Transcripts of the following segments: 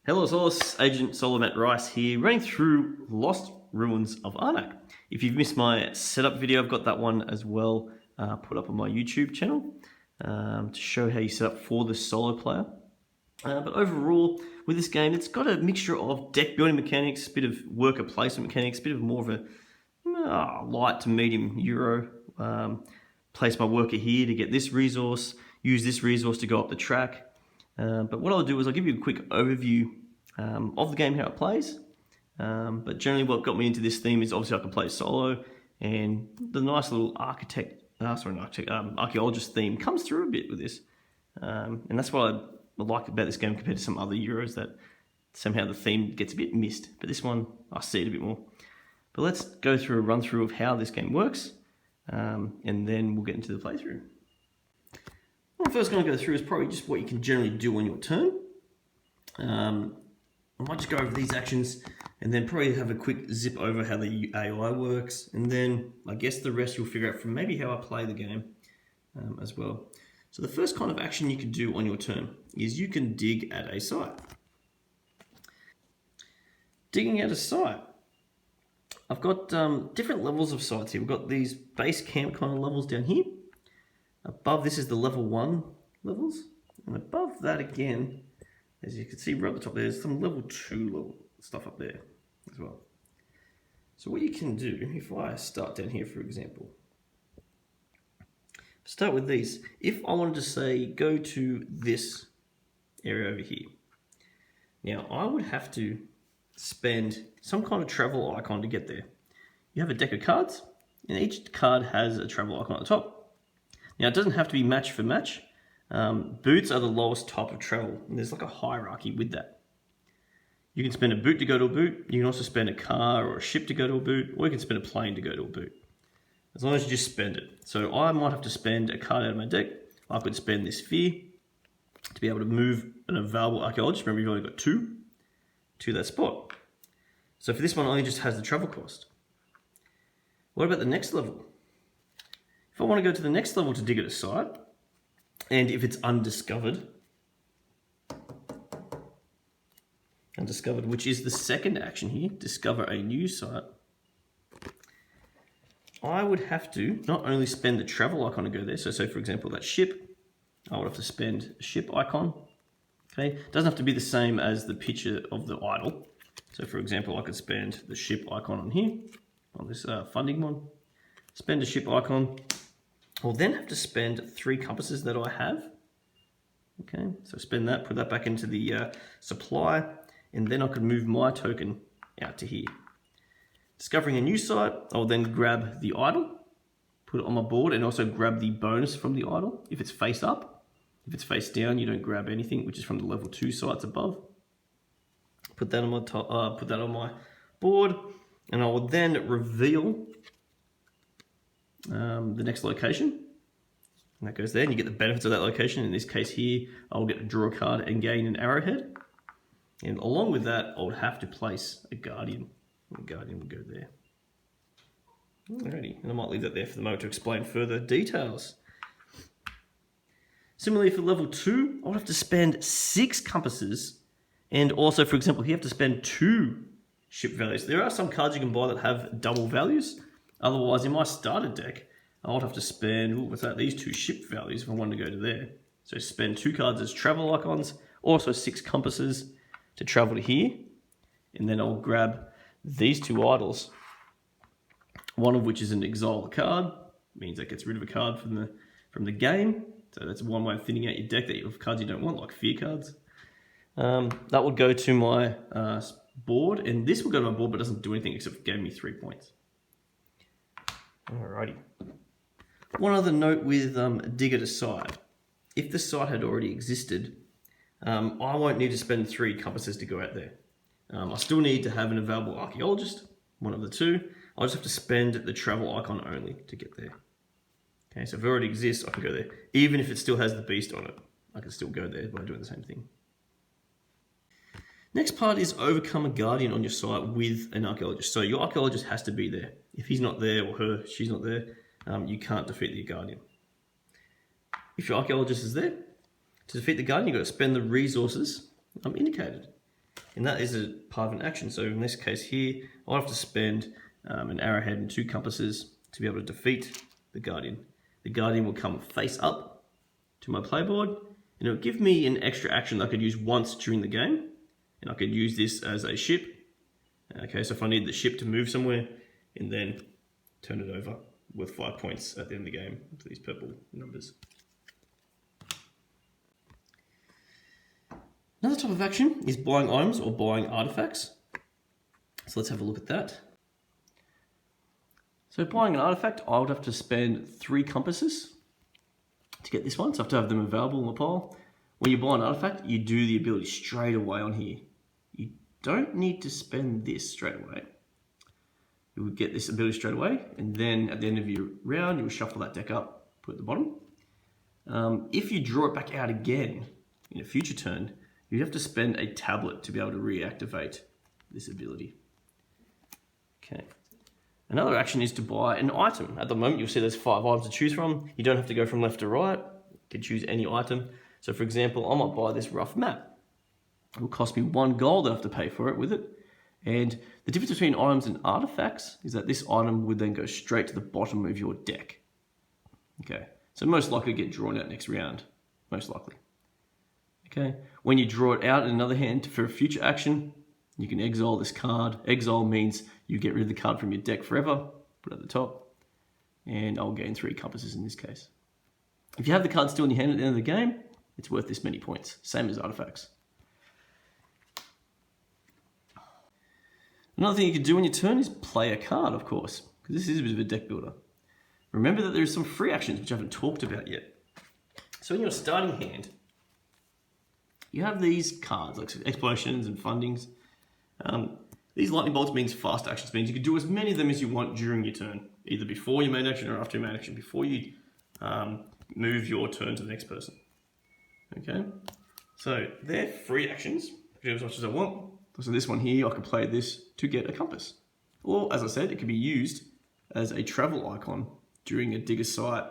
Hello Soloists, Agent Solomon Rice here, running through Lost Ruins of Arnak. If you've missed my setup video, I've got that one as well put up on my YouTube channel to show how you set up for the solo player. But overall, with this game, it's got a mixture of deck building mechanics, a bit of worker placement mechanics, a bit of more of a light to medium Euro. Place my worker here to get this resource, use this resource to go up the track. But what I'll do is I'll give you a quick overview of the game, how it plays. But generally what got me into this theme is obviously I can play solo, and the nice little archaeologist theme comes through a bit with this. And that's what I like about this game compared to some other Euros, that somehow the theme gets a bit missed. But this one, I see it a bit more. But let's go through a run through of how this game works, and then we'll get into the playthrough. What I'm first going to go through is probably just what you can generally do on your turn. I might just go over these actions and then probably have a quick zip over how the AI works, and then I guess the rest you'll figure out from maybe how I play the game as well. So the first kind of action you can do on your turn is you can dig at a site. Digging at a site. I've got different levels of sites here. We've got these base camp kind of levels down here. Above this is the level 1 levels, and above that again, as you can see right at the top, there's some level 2 level stuff up there as well. So what you can do, if I start down here for example, start with these. If I wanted to say go to this area over here, now I would have to spend some kind of travel icon to get there. You have a deck of cards, and each card has a travel icon at the top. Now, it doesn't have to be match for match. Boots are the lowest type of travel, and there's like a hierarchy with that. You can spend a boot to go to a boot. You can also spend a car or a ship to go to a boot, or you can spend a plane to go to a boot, as long as you just spend it. So I might have to spend a card out of my deck. I could spend this Fear to be able to move an available archaeologist. Remember, you've only got 2 to that spot. So for this one, it only just has the travel cost. What about the next level? If I want to go to the next level to dig at a site, and if it's undiscovered, which is the second action here, discover a new site, I would have to not only spend the travel icon to go there, so for example that ship, I would have to spend a ship icon. Okay, it doesn't have to be the same as the picture of the idol. So for example, I could spend the ship icon on here, on this funding one, spend a ship icon. I'll then have to spend 3 compasses that I have. Okay, so spend that, put that back into the supply, and then I could move my token out to here. Discovering a new site, I'll then grab the idol, put it on my board, and also grab the bonus from the idol if it's face up. If it's face down, you don't grab anything, which is from the level 2 sites above. Put that on my put that on my board, and I will then reveal the next location, and that goes there, and you get the benefits of that location. In this case here, I'll get to draw a card and gain an arrowhead, and along with that I would have to place a guardian, and the guardian would go there. Alrighty, and I might leave that there for the moment to explain further details. Similarly for level 2, I would have to spend 6 compasses, and also for example here you have to spend 2 ship values. There are some cards you can buy that have double values. Otherwise, in my starter deck, I would have to spend, these 2 ship values if I wanted to go to there. So spend 2 cards as travel icons, also 6 compasses to travel to here. And then I'll grab these 2 idols, one of which is an exile card, means that gets rid of a card from the game. So that's one way of thinning out your deck of cards you don't want, like fear cards. That would go to my board, and this will go to my board, but it doesn't do anything except it gave me 3 points. Alrighty. One other note with dig at a site. If the site had already existed, I won't need to spend 3 compasses to go out there. I still need to have an available archaeologist, one of the 2. I'll just have to spend the travel icon only to get there. Okay, so if it already exists, I can go there. Even if it still has the beast on it, I can still go there by doing the same thing. Next part is overcome a guardian on your site with an archaeologist. So your archaeologist has to be there. If he's not there, or she's not there, you can't defeat the guardian. If your archaeologist is there, to defeat the guardian, you've got to spend the resources indicated. And that is a part of an action. So in this case here, I'll have to spend an arrowhead and 2 compasses to be able to defeat the Guardian. The Guardian will come face up to my playboard, and it'll give me an extra action that I could use once during the game. And I could use this as a ship. Okay, so if I need the ship to move somewhere, and then turn it over with 5 points at the end of the game for these purple numbers. Another type of action is buying items or buying artifacts. So let's have a look at that. So buying an artifact, I would have to spend 3 compasses to get this one. So I have to have them available in the pile. When you buy an artifact, you do the ability straight away on here. You don't need to spend this straight away. You will get this ability straight away, and then at the end of your round, you will shuffle that deck up, put it at the bottom. If you draw it back out again in a future turn, you have to spend a tablet to be able to reactivate this ability. Okay. Another action is to buy an item. At the moment, you'll see there's 5 items to choose from. You don't have to go from left to right. You can choose any item. So for example, I might buy this rough map. It will cost me 1 gold. I have to pay for it with it. And the difference between items and artifacts is that this item would then go straight to the bottom of your deck. Okay, so most likely get drawn out next round, most likely. Okay, when you draw it out in another hand for a future action, you can exile this card. Exile means you get rid of the card from your deck forever, put it at the top, and I'll gain 3 compasses in this case. If you have the card still in your hand at the end of the game, it's worth this many points, same as artifacts. Another thing you can do on your turn is play a card, of course, because this is a bit of a deck builder. Remember that there are some free actions which I haven't talked about yet. So in your starting hand, you have these cards, like explosions and fundings. These lightning bolts means fast actions, means you can do as many of them as you want during your turn, either before your main action or after your main action, before you move your turn to the next person. Okay, so they're free actions, do as much as I want. So this one here, I can play this to get a compass. Or, as I said, it can be used as a travel icon during a dig a site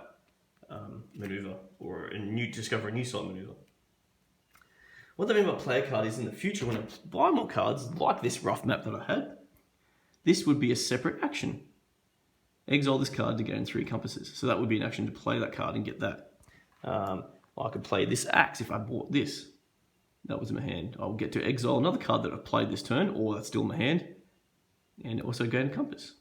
maneuver or discover a new site maneuver. What they mean by play a card is in the future, when I buy more cards, like this rough map that I had, this would be a separate action. Exile this card to gain 3 compasses. So that would be an action to play that card and get that. I could play this axe if I bought this. That was in my hand. I'll get to exile another card that I've played this turn, or that's still in my hand, and also gain a compass.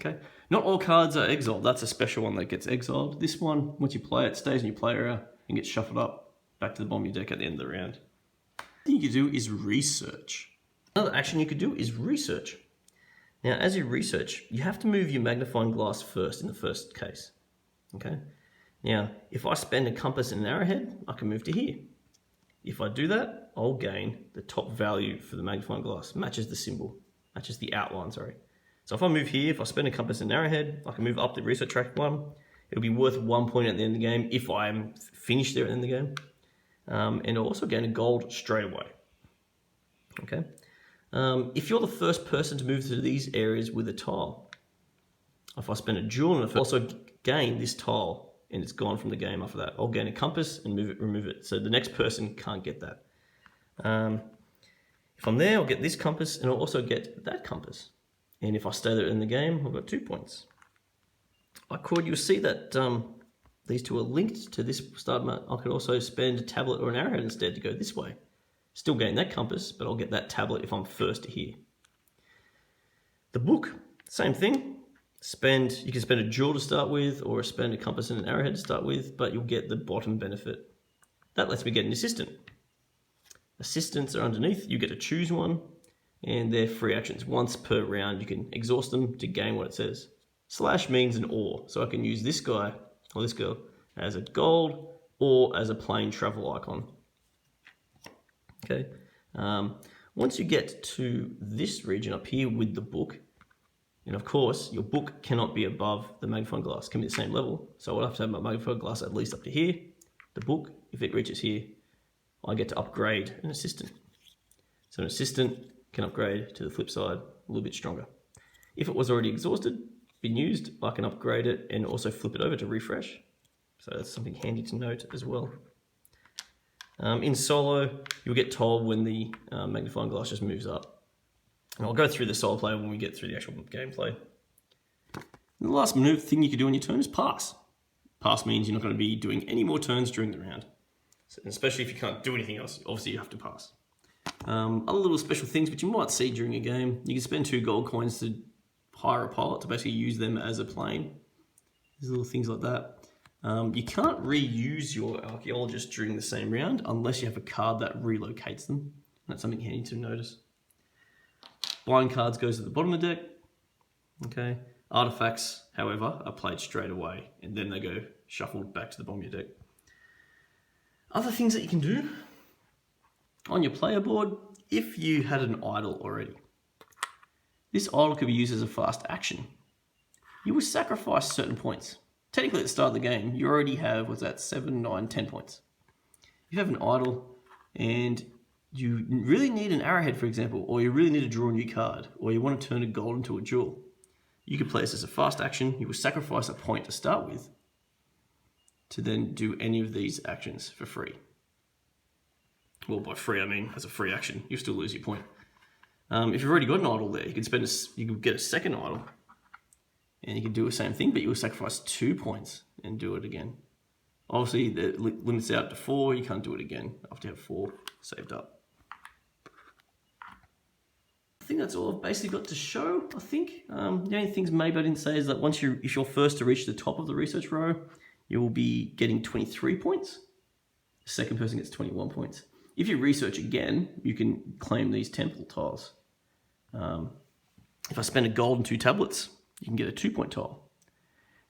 Okay, not all cards are exiled. That's a special one that gets exiled. This one, once you play it, stays in your play area and gets shuffled up back to the bottom of your deck at the end of the round. The thing you can do is research. Another action you could do is research. Now, as you research, you have to move your magnifying glass first in the first case. Okay. Now, if I spend a compass and an arrowhead, I can move to here. If I do that, I'll gain the top value for the magnifying glass. Matches the symbol, matches the outline, sorry. So if I move here, if I spend a compass and arrowhead, I can move up the research track 1. It'll be worth 1 point at the end of the game if I'm finished there at the end of the game. And I'll also gain a gold straight away. Okay. If you're the first person to move to these areas with a tile, if I spend a jewel and I also gain this tile, and it's gone from the game after that, I'll gain a compass and remove it. So the next person can't get that. If I'm there, I'll get this compass and I'll also get that compass. And if I stay there in the game, I've got 2 points. You'll see that these two are linked to this start map. I could also spend a tablet or an arrowhead instead to go this way. Still gain that compass, but I'll get that tablet if I'm first to here. The book, same thing. You can spend a jewel to start with, or spend a compass and an arrowhead to start with, but you'll get the bottom benefit. That lets me get an assistant. Assistants are underneath, you get to choose one, and they're free actions. Once per round, you can exhaust them to gain what it says. Slash means an or, so I can use this guy, or this girl, as a gold, or as a plain travel icon. Okay. Once you get to this region up here with the book, and of course, your book cannot be above the magnifying glass, it can be the same level. So I'll have to have my magnifying glass at least up to here. The book, if it reaches here, I get to upgrade an assistant. So an assistant can upgrade to the flip side, a little bit stronger. If it was already exhausted, been used, I can upgrade it and also flip it over to refresh. So that's something handy to note as well. In solo, you'll get told when the magnifying glass just moves up. And I'll go through the solo play when we get through the actual gameplay. And the last maneuver thing you can do on your turn is pass. Pass means you're not going to be doing any more turns during the round. So, especially if you can't do anything else, obviously you have to pass. Other little special things which you might see during a game, you can spend 2 gold coins to hire a pilot to basically use them as a plane. There's little things like that. You can't reuse your archaeologist during the same round unless you have a card that relocates them. That's something handy to notice. Blind cards goes at the bottom of the deck. Okay. Artifacts, however, are played straight away and then they go shuffled back to the bottom of your deck. Other things that you can do on your player board, if you had an idol already. This idol could be used as a fast action. You will sacrifice certain points. Technically at the start of the game, you already have, what's that, 7, 9, 10 points. You have an idol and you really need an arrowhead, for example, or you really need to draw a new card, or you want to turn a gold into a jewel. You can play this as a fast action. You will sacrifice a point to start with to then do any of these actions for free. Well, by free, I mean as a free action. You'll still lose your point. If you've already got an idol there, you can get a second idol and you can do the same thing, but you will sacrifice 2 points and do it again. Obviously, the limits out to 4. You can't do it again after you have 4 saved up. I think that's all I've basically got to show, I think. The only things maybe I didn't say is that if you're first to reach the top of the research row, you will be getting 23 points. The second person gets 21 points. If you research again, you can claim these temple tiles. If I spend a gold and 2 tablets, you can get a 2-point tile.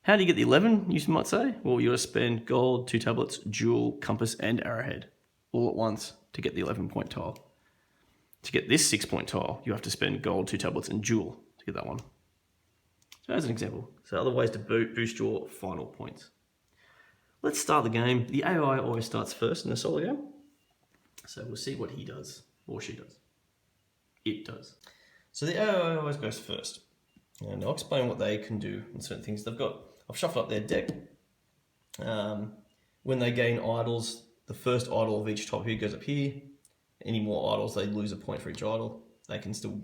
How do you get the 11, you might say? Well, you got to spend gold, 2 tablets, jewel, compass, and arrowhead all at once to get the 11-point tile. To get this 6-point tile, you have to spend gold, 2 tablets, and jewel to get that one. So as an example, so other ways to boost your final points. Let's start the game. The AI always starts first in a solo game. So we'll see what he does, or she does. It does. So the AI always goes first. And I'll explain what they can do and certain things they've got. I've shuffled up their deck. When they gain idols, the first idol of each top here goes up here. Any more idols, they lose a point for each idol. They can still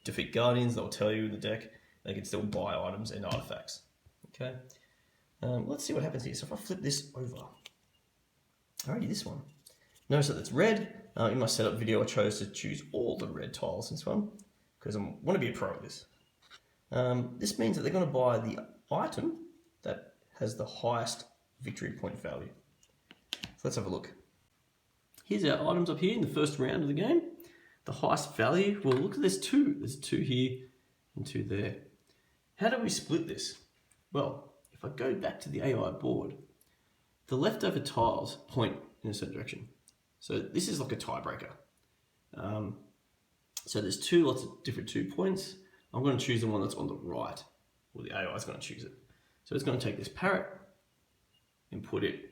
defeat guardians, they'll tell you in the deck. They can still buy items and artifacts. Okay. Let's see what happens here. So if I flip this over, alrighty, this one. Notice that it's red. In my setup video, I chose to choose all the red tiles in this one because I want to be a pro at this. This means that they're going to buy the item that has the highest victory point value. So let's have a look. Here's our items up here in the first round of the game. The highest value, well, look, there's 2. There's 2 here and 2 there. How do we split this? Well, if I go back to the AI board, the leftover tiles point in a certain direction. So this is like a tiebreaker. So there's lots of different 2 points. I'm going to choose the one that's on the right. Well, the AI is going to choose it. So it's going to take this parrot and put it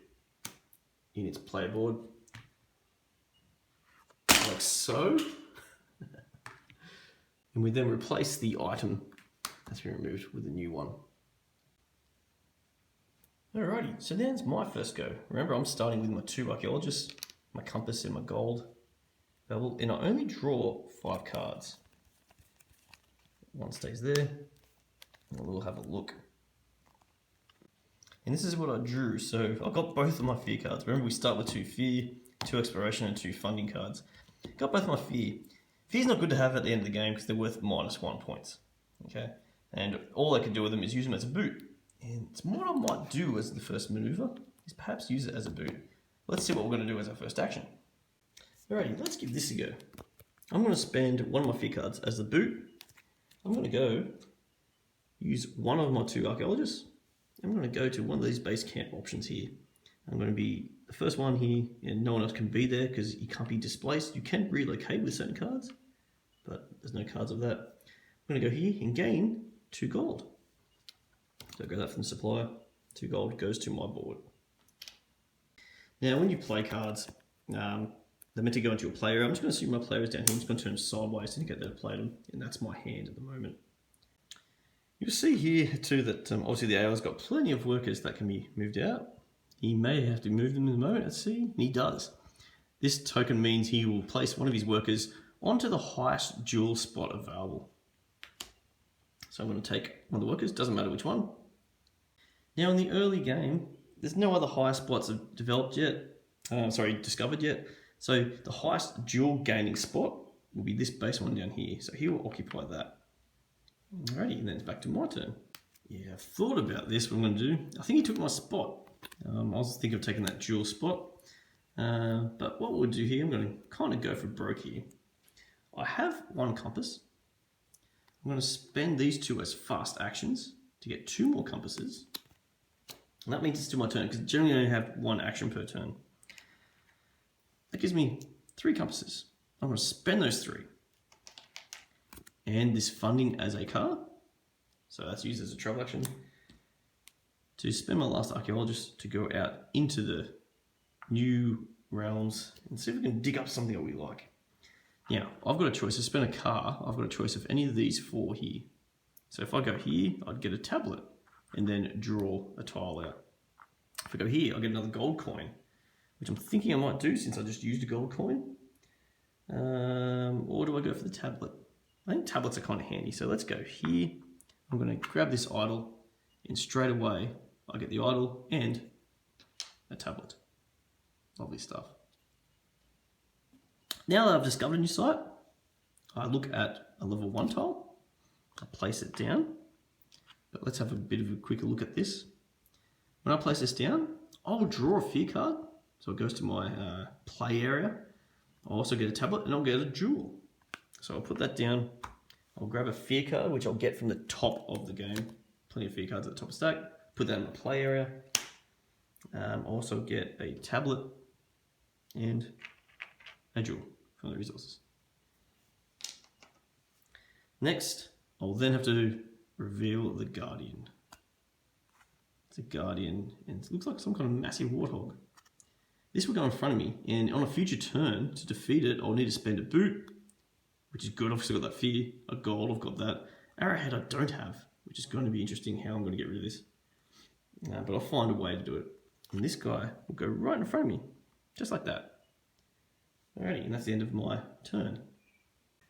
in its player board. Like so. And we then replace the item that's been removed with a new one. Alrighty, so there's my first go. Remember, I'm starting with my 2 archaeologists, my compass and my gold. And I only draw 5 cards. 1 stays there, and we'll have a look. And this is what I drew. So I've got both of my fear cards. Remember, we start with 2 fear, 2 exploration, and 2 funding cards. Got both of my fear. Fear's not good to have at the end of the game because they're worth -1 points. Okay, and all I can do with them is use them as a boot. And what I might do as the first maneuver is perhaps use it as a boot. Let's see what we're going to do as our first action. Alrighty, let's give this a go. I'm going to spend 1 of my fear cards as the boot. I'm going to go use 1 of my 2 archaeologists. I'm going to go to one of these base camp options here. I'm going to be the first one here, and no one else can be there because you can't be displaced. You can relocate with certain cards, but there's no cards of that. I'm going to go here and gain 2 gold. So I grab that from the supplier. 2 gold goes to my board. Now, when you play cards, they're meant to go into a play area. I'm just going to assume my player is down here. I'm just going to turn them sideways to get there to play them, and that's my hand at the moment. You'll see here too that obviously the AI's got plenty of workers that can be moved out. He may have to move them in the moment, let's see, and he does. This token means he will place one of his workers onto the highest dual spot available. So I'm going to take one of the workers, doesn't matter which one. Now in the early game, there's no other high spots discovered yet. So the highest dual gaining spot will be this base one down here. So he will occupy that. Alrighty, and then it's back to my turn. Yeah, I've thought about this, what I'm going to do. I think he took my spot. I was thinking of taking that dual spot. But what we'll do here, I'm going to kind of go for broke here. I have one compass. I'm going to spend these two as fast actions to get 2 more compasses. And that means it's still my turn, because generally I only have 1 action per turn. That gives me 3 compasses. I'm going to spend those 3. And this funding as a card, so that's used as a travel action, to spend my last archaeologist to go out into the new realms and see if we can dig up something that we like. Now, I've got a choice to spend a car. I've got a choice of any of these 4 here. So if I go here, I'd get a tablet and then draw a tile out. If I go here, I'll get another gold coin, which I'm thinking I might do since I just used a gold coin. Or do I go for the tablet? I think tablets are kind of handy. So let's go here. I'm going to grab this idol and straight away I get the idol and a tablet. Lovely stuff. Now that I've discovered a new site, I look at a level 1 tile, I place it down, but let's have a bit of a quicker look at this. When I place this down, I'll draw a fear card, so it goes to my play area. I'll also get a tablet and I'll get a jewel. So I'll put that down, I'll grab a fear card, which I'll get from the top of the game. Plenty of fear cards at the top of the stack, put that in my play area. I'll also get a tablet and a jewel from the resources. Next, I'll then have to reveal the Guardian. It's a Guardian, and it looks like some kind of massive warthog. This will go in front of me, and on a future turn, to defeat it, I'll need to spend a boot, which is good. I've still got that fear, a gold, I've got that. Arrowhead I don't have, which is going to be interesting how I'm going to get rid of this. But I'll find a way to do it. And this guy will go right in front of me, just like that. Alrighty, and that's the end of my turn.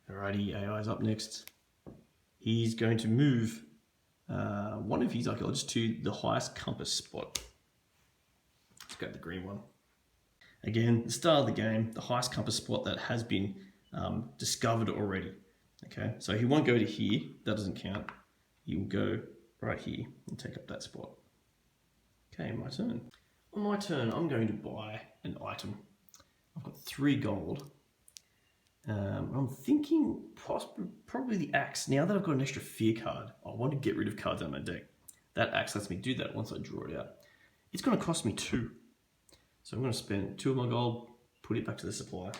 Alrighty, AI's up next. He's going to move one of his archaeologists to the highest compass spot. Let's go to the green one. Again, the start of the game, the highest compass spot that has been discovered already. Okay, so he won't go to here, that doesn't count. He will go right here and take up that spot. Okay, my turn. On my turn, I'm going to buy an item. I've got 3 gold. I'm thinking probably the axe. Now that I've got an extra fear card, I want to get rid of cards out of my deck. That axe lets me do that once I draw it out. It's going to cost me 2. So I'm going to spend 2 of my gold, put it back to the supplier.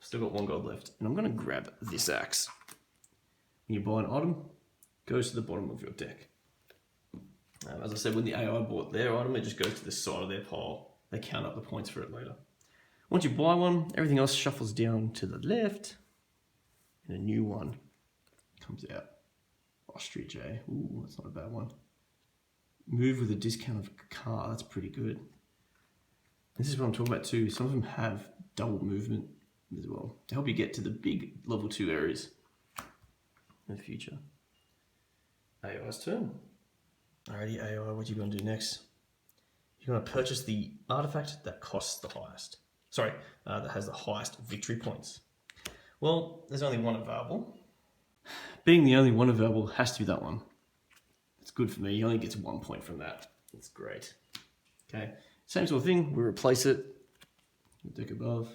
Still got 1 gold left. And I'm going to grab this axe. When you buy an item, it goes to the bottom of your deck. As I said, when the AI bought their item, it just goes to the side of their pile. They count up the points for it later. Once you buy one, everything else shuffles down to the left, and a new one comes out. Ostrich, eh? Ooh, that's not a bad one. Move with a discount of a car, that's pretty good. This is what I'm talking about too. Some of them have double movement as well, to help you get to the big level 2 areas in the future. AI's turn. Alrighty, AI, what are you going to do next? You're going to purchase the artifact that costs the highest. Sorry, that has the highest victory points. Well, there's only one available. Being the only one available has to be that one. It's good for me. He only gets 1 point from that. That's great. Okay, same sort of thing. We replace it. Deck above.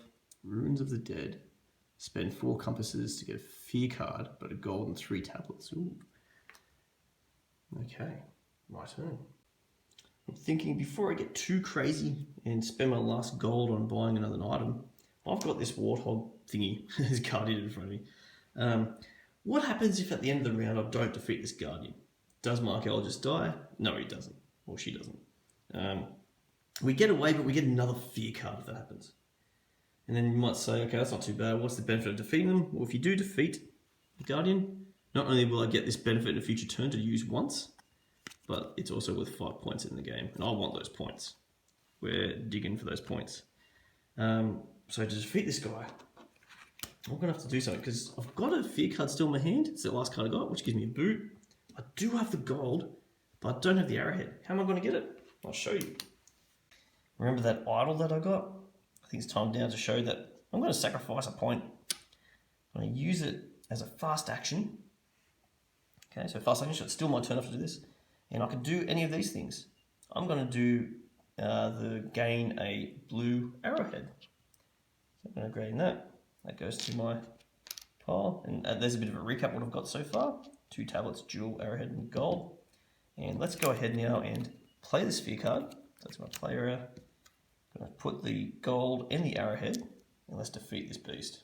Ruins of the Dead. Spend 4 compasses to get a fear card, but a gold and 3 tablets. Ooh. Okay, my turn. I'm thinking before I get too crazy and spend my last gold on buying another item, I've got this warthog thingy, this guardian in front of me. What happens if at the end of the round I don't defeat this guardian? Does my archaeologist die? No, he doesn't. Or she doesn't. We get away, but we get another fear card if that happens. And then you might say, okay, that's not too bad. What's the benefit of defeating them? Well, if you do defeat the guardian, not only will I get this benefit in a future turn to use once, but it's also worth 5 points in the game, and I want those points. We're digging for those points. So to defeat this guy, I'm going to have to do something because I've got a fear card still in my hand. It's the last card I got, which gives me a boot. I do have the gold, but I don't have the arrowhead. How am I going to get it? I'll show you. Remember that idol that I got? I think it's time now to show that I'm going to sacrifice a point. I'm going to use it as a fast action. Okay, so fast action, so it's still my turn to do this. And I can do any of these things. I'm going to do gain a blue arrowhead. So I'm going to gain that. That goes to my pile. And there's a bit of a recap what I've got so far. 2 tablets, jewel, arrowhead, and gold. And let's go ahead now and play the sphere card. So that's my play area. I'm going to put the gold and the arrowhead, and let's defeat this beast.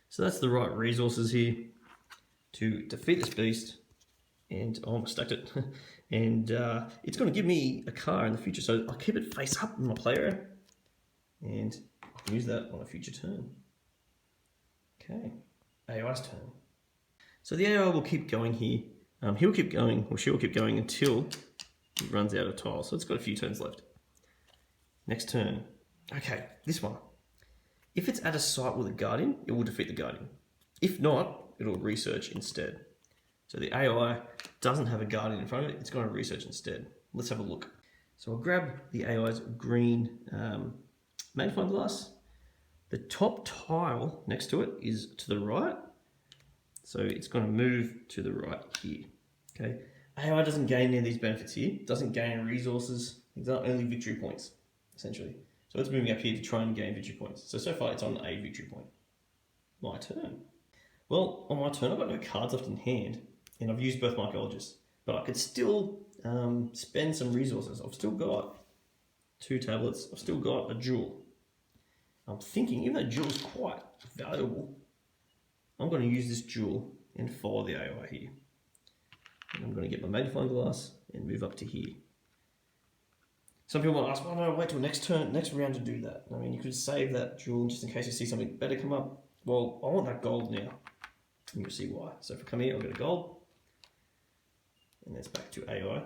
So that's the right resources here to defeat this beast. And I almost stacked it. And it's going to give me a car in the future. So I'll keep it face up in my play area. And I can use that on a future turn. Okay, AI's turn. So the AI will keep going here. He'll keep going, or she will keep going until it runs out of tiles. So it's got a few turns left. Next turn. Okay, this one. If it's at a site with a guardian, it will defeat the guardian. If not, it'll research instead. So the AI doesn't have a guardian in front of it, it's going to research instead. Let's have a look. So I'll grab the AI's green magnifying glass. The top tile next to it is to the right. So it's going to move to the right here. Okay. AI doesn't gain any of these benefits here. It doesn't gain resources. These are only victory points, essentially. So it's moving up here to try and gain victory points. So far it's on a victory point. My turn. Well, on my turn I've got no cards left in hand, and I've used both my archaeologists. But I could still spend some resources. I've still got 2 tablets. I've still got a jewel. I'm thinking, even though jewel's quite valuable, I'm going to use this jewel and follow the AI here. And I'm going to get my magnifying glass and move up to here. Some people might ask, well, no, wait till next round to do that. I mean, you could save that jewel just in case you see something better come up. Well, I want that gold now. And you'll see why. So if I come here, I'll get a gold. And that's back to AI.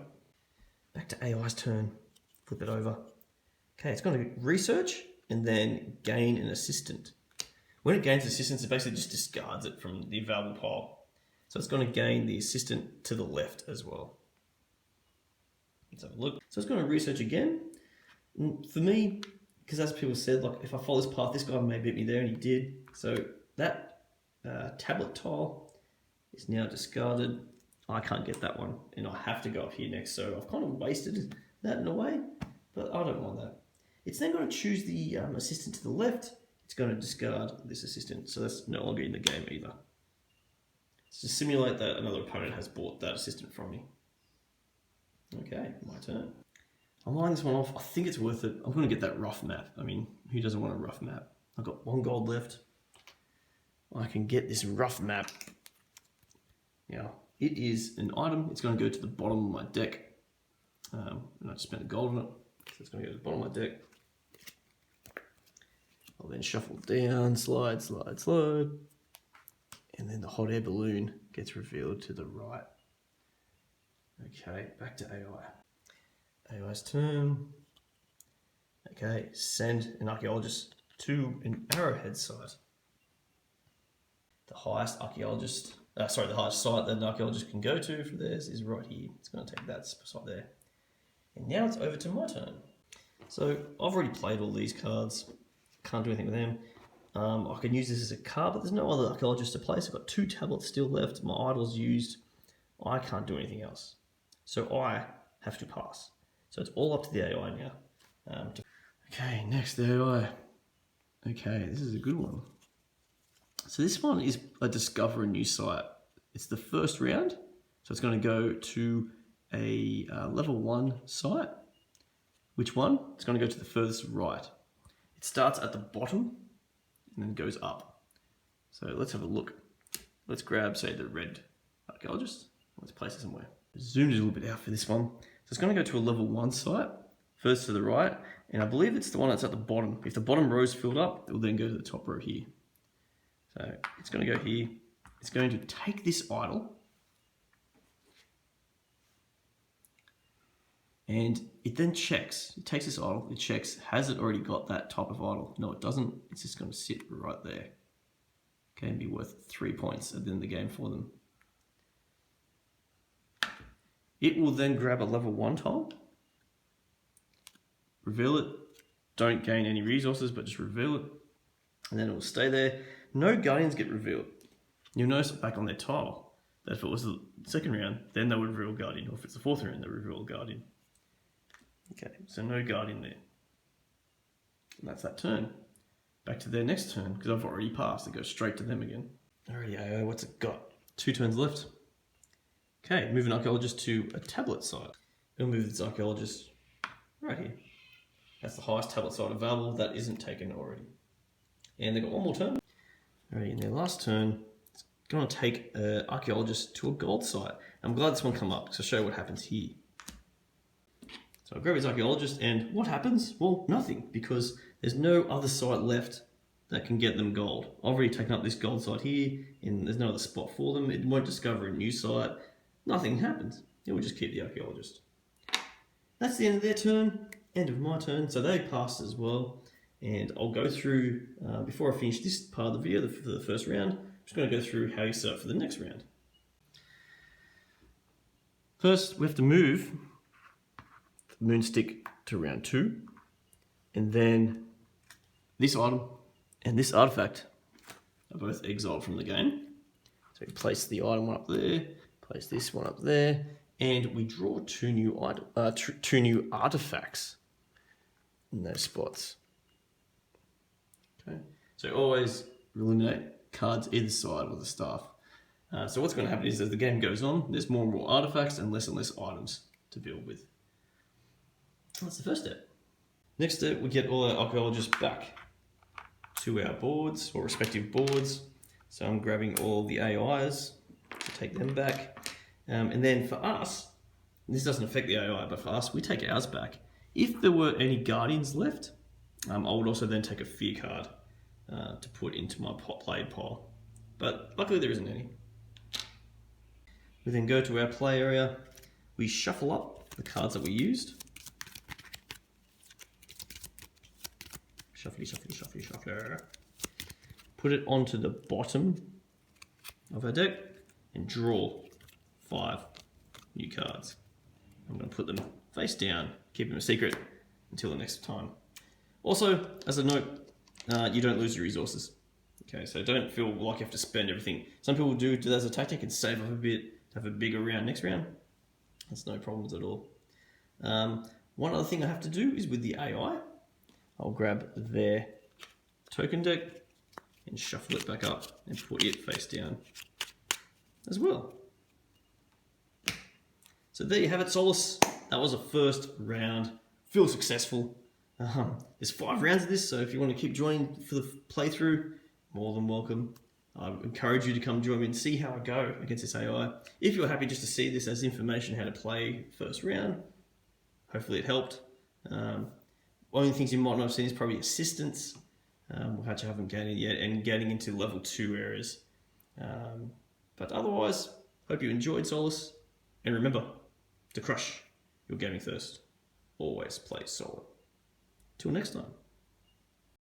Back to AI's turn. Flip it over. Okay, it's going to research and then gain an assistant. When it gains assistance, it basically just discards it from the available pile. So it's going to gain the assistant to the left as well. Let's have a look. So it's going to research again. And for me, because as people said, like if I follow this path, this guy may beat me there, and he did. So that tablet tile is now discarded. I can't get that one, and I have to go up here next. So I've kind of wasted that in a way, but I don't mind that. It's then going to choose the assistant to the left. It's going to discard this assistant, so that's no longer in the game either. It's to simulate that another opponent has bought that assistant from me. Okay, my turn. I'm lining this one off. I think it's worth it. I'm going to get that rough map. I mean, who doesn't want a rough map? I've got 1 gold left. I can get this rough map. Now, it is an item. It's going to go to the bottom of my deck. And I just spent a gold on it. So it's going to go to the bottom of my deck. I'll then shuffle down, slide, slide, slide. And then the hot air balloon gets revealed to the right. Okay, back to AI. AI's turn. Okay, send an archaeologist to an arrowhead site. The highest archaeologist, the highest site that an archaeologist can go to for theirs is right here. It's going to take that site there. And now it's over to my turn. So I've already played all these cards. Can't do anything with them. I can use this as a card, but there's no other archaeologist to play. So I've got 2 tablets still left. My idol's used. I can't do anything else. So I have to pass. So it's all up to the AI now. Okay, next the AI. Okay, this is a good one. So this one is a discover a new site. It's the first round. So it's going to go to a level 1 site. Which one? It's going to go to the furthest right. It starts at the bottom and then goes up. So let's have a look. Let's grab, say, the red archaeologist. Let's place it somewhere. Zoomed it a little bit out for this one. So it's going to go to a level 1 site, first to the right, and I believe it's the one that's at the bottom. If the bottom row is filled up, it will then go to the top row here. So it's going to go here. It's going to take this idol And it then checks. It takes this idol, it checks, has it already got that type of idol? No, it doesn't. It's just going to sit right there. Okay, and be worth 3 points at the end of the game for them. It will then grab a level 1 tile, reveal it, don't gain any resources, but just reveal it, and then it will stay there. No guardians get revealed. You'll notice back on their tile that if it was the second round, then they would reveal guardian, or if it's the fourth round, they reveal guardian. Okay, so no guardian there. And that's that turn. Back to their next turn, because I've already passed. It goes straight to them again. Alrighty, what's it got? 2 turns left. Okay, move an archaeologist to a tablet site. We'll move this archaeologist right here. That's the highest tablet site available. That isn't taken already. And they've got 1 more turn. Alrighty, in their last turn, it's going to take an archaeologist to a gold site. I'm glad this one come up, because I'll show you what happens here. So I grab his archaeologist, and what happens? Well, nothing, because there's no other site left that can get them gold. I've already taken up this gold site here, and there's no other spot for them. It won't discover a new site. Nothing happens. It will just keep the archaeologist. That's the end of their turn, end of my turn. So they passed as well. And I'll go through, before I finish this part of the video for the first round, I'm just going to go through how you set up for the next round. First, we have to move the moonstick to round 2. And then this item and this artifact are both exiled from the game. So we place the item one up there, place this one up there, and we draw 2 new artifacts in those spots. Okay, so always eliminate cards either side of the staff. So what's going to happen is as the game goes on, there's more and more artifacts and less items to build with. That's the first step. Next step, we get all our archaeologists back to our boards, or respective boards. So I'm grabbing all the AIs to take them back. And then for us, this doesn't affect the AI, but for us, we take ours back. If there were any guardians left, I would also then take a fear card to put into my played pile. But luckily there isn't any. We then go to our play area. We shuffle up the cards that we used. Shuffle, shuffle, shuffle, shuffle. Put it onto the bottom of our deck and draw 5 new cards. I'm going to put them face down, keep them a secret until the next time. Also, as a note, you don't lose your resources. Okay, so don't feel like you have to spend everything. Some people do that as a tactic and save up a bit, have a bigger round next round. That's no problems at all. One other thing I have to do is with the AI, I'll grab their token deck and shuffle it back up and put it face down as well. So there you have it, Solace. That was a first round. Feel successful. There's 5 rounds of this, so if you want to keep joining for the playthrough, more than welcome. I encourage you to come join me and see how I go against this AI. If you're happy just to see this as information how to play first round, hopefully it helped. Only things you might not have seen is probably assistance, which I haven't gained yet, and getting into level 2 areas. But otherwise, hope you enjoyed Solace, and remember, to crush your gaming thirst, always play solo. Till next time.